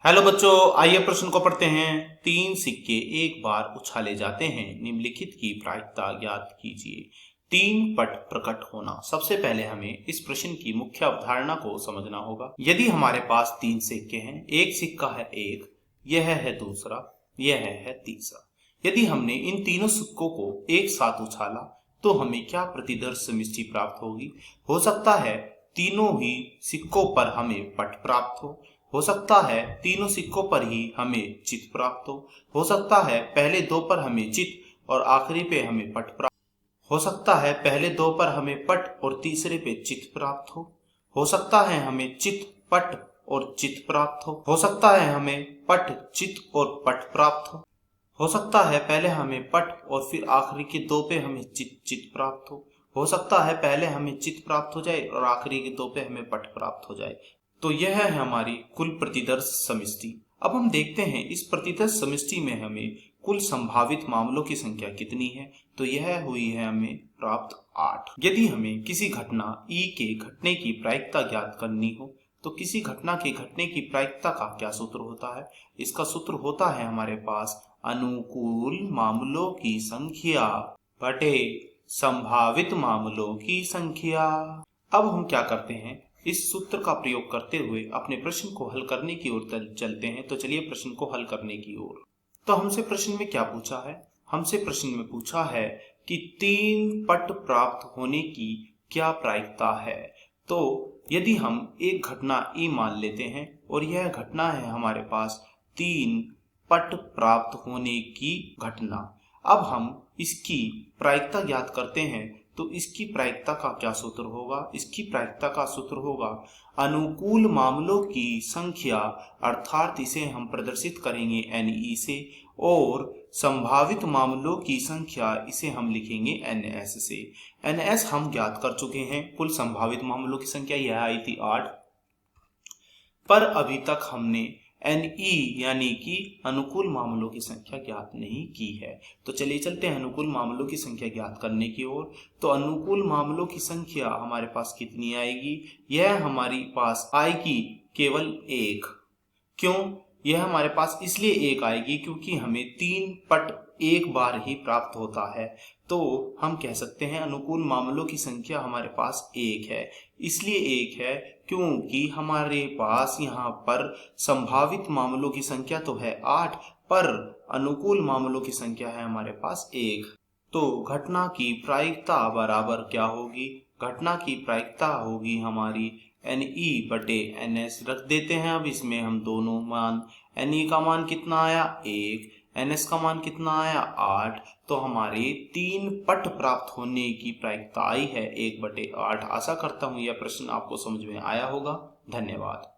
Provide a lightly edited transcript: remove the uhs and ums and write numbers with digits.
Hello बच्चों, आइए प्रश्न को पढ़ते हैं। तीन सिक्के एक बार उछाले जाते हैं, निम्नलिखित की प्रायिकता ज्ञात कीजिए। तीन पट प्रकट होना। सबसे पहले हमें इस प्रश्न की मुख्य अवधारणा को समझना होगा। यदि हमारे पास तीन सिक्के हैं, एक सिक्का है एक, यह है दूसरा, यह है तीसरा। यदि हमने इन तीनों सिक्कों को एक साथ उछाला तो हमें क्या प्रतिदर्श समष्टि प्राप्त होगी। हो सकता है तीनों ही सिक्कों पर हमें पट प्राप्त हो सकता है तीनों सिक्कों पर ही हमें चित प्राप्त हो सकता है पहले दो पर हमें चित और आखिरी पे हमें पट प्राप्त हो सकता है पहले दो पर हमें पट और तीसरे पे चित प्राप्त हो सकता है हमें चित पट और चित प्राप्त हो सकता है हमें पट चित और पट प्राप्त हो सकता है पहले हमें पट और फिर आखिरी के दो पे हमें चित चित प्राप्त हो सकता है पहले हमें चित प्राप्त हो जाए और आखिरी के दो पे हमें पट प्राप्त हो जाए। तो यह है हमारी कुल प्रतिदर्श समष्टि। अब हम देखते हैं इस प्रतिदर्श समष्टि में हमें कुल संभावित मामलों की संख्या कितनी है। तो यह हुई है हमें प्राप्त 8। यदि हमें किसी घटना ई के घटने की प्रायिकता ज्ञात करनी हो तो किसी घटना के घटने की प्रायिकता का क्या सूत्र होता है। इसका सूत्र होता है हमारे पास अनुकूल मामलों की संख्या बटे संभावित मामलों की संख्या। अब हम क्या करते हैं, इस सूत्र का प्रयोग करते हुए अपने प्रश्न को हल करने की ओर चलते हैं। तो चलिए प्रश्न को हल करने की ओर। तो हमसे प्रश्न में क्या पूछा है, हमसे प्रश्न में पूछा है कि तीन पट प्राप्त होने की क्या प्रायिकता है। तो यदि हम एक घटना ई मान लेते हैं और यह घटना है हमारे पास तीन पट प्राप्त होने की घटना। अब हम इसकी प्रायिकता ज्ञात करते हैं तो इसकी प्रायिकता का क्या सूत्र होगा। इसकी प्रायिकता का सूत्र होगा अनुकूल मामलों की संख्या, अर्थात इसे हम प्रदर्शित करेंगे NE से, और संभावित मामलों की संख्या इसे हम लिखेंगे NS से। NS हम ज्ञात कर चुके हैं, कुल संभावित मामलों की संख्या यह आई थी 8, पर अभी तक हमने NE यानी कि अनुकूल मामलों की संख्या ज्ञात नहीं की है। तो चलिए चलते हैं अनुकूल मामलों की संख्या ज्ञात करने की ओर। तो अनुकूल मामलों की संख्या हमारे पास कितनी आएगी, यह हमारे पास आएगी केवल 1। क्यों, यह हमारे पास इसलिए 1 आएगी क्योंकि हमें तीन पट एक बार ही प्राप्त होता है। तो हम कह सकते हैं अनुकूल मामलों की संख्या हमारे पास 1 है। इसलिए 1 है क्योंकि हमारे पास यहाँ पर संभावित मामलों की संख्या तो है 8, पर अनुकूल मामलों की संख्या है हमारे पास 1। तो घटना की प्रायिकता बराबर क्या होगी, घटना की प्रायिकता होगी हमारी NE बटे NS। रख देते हैं अब इसमें हम दोनों मान। NE का मान कितना आया 1, NS का मान कितना आया 8। तो हमारे तीन पट प्राप्त होने की प्रायिकता आई है 1/8। आशा करता हूँ यह प्रश्न आपको समझ में आया होगा। धन्यवाद।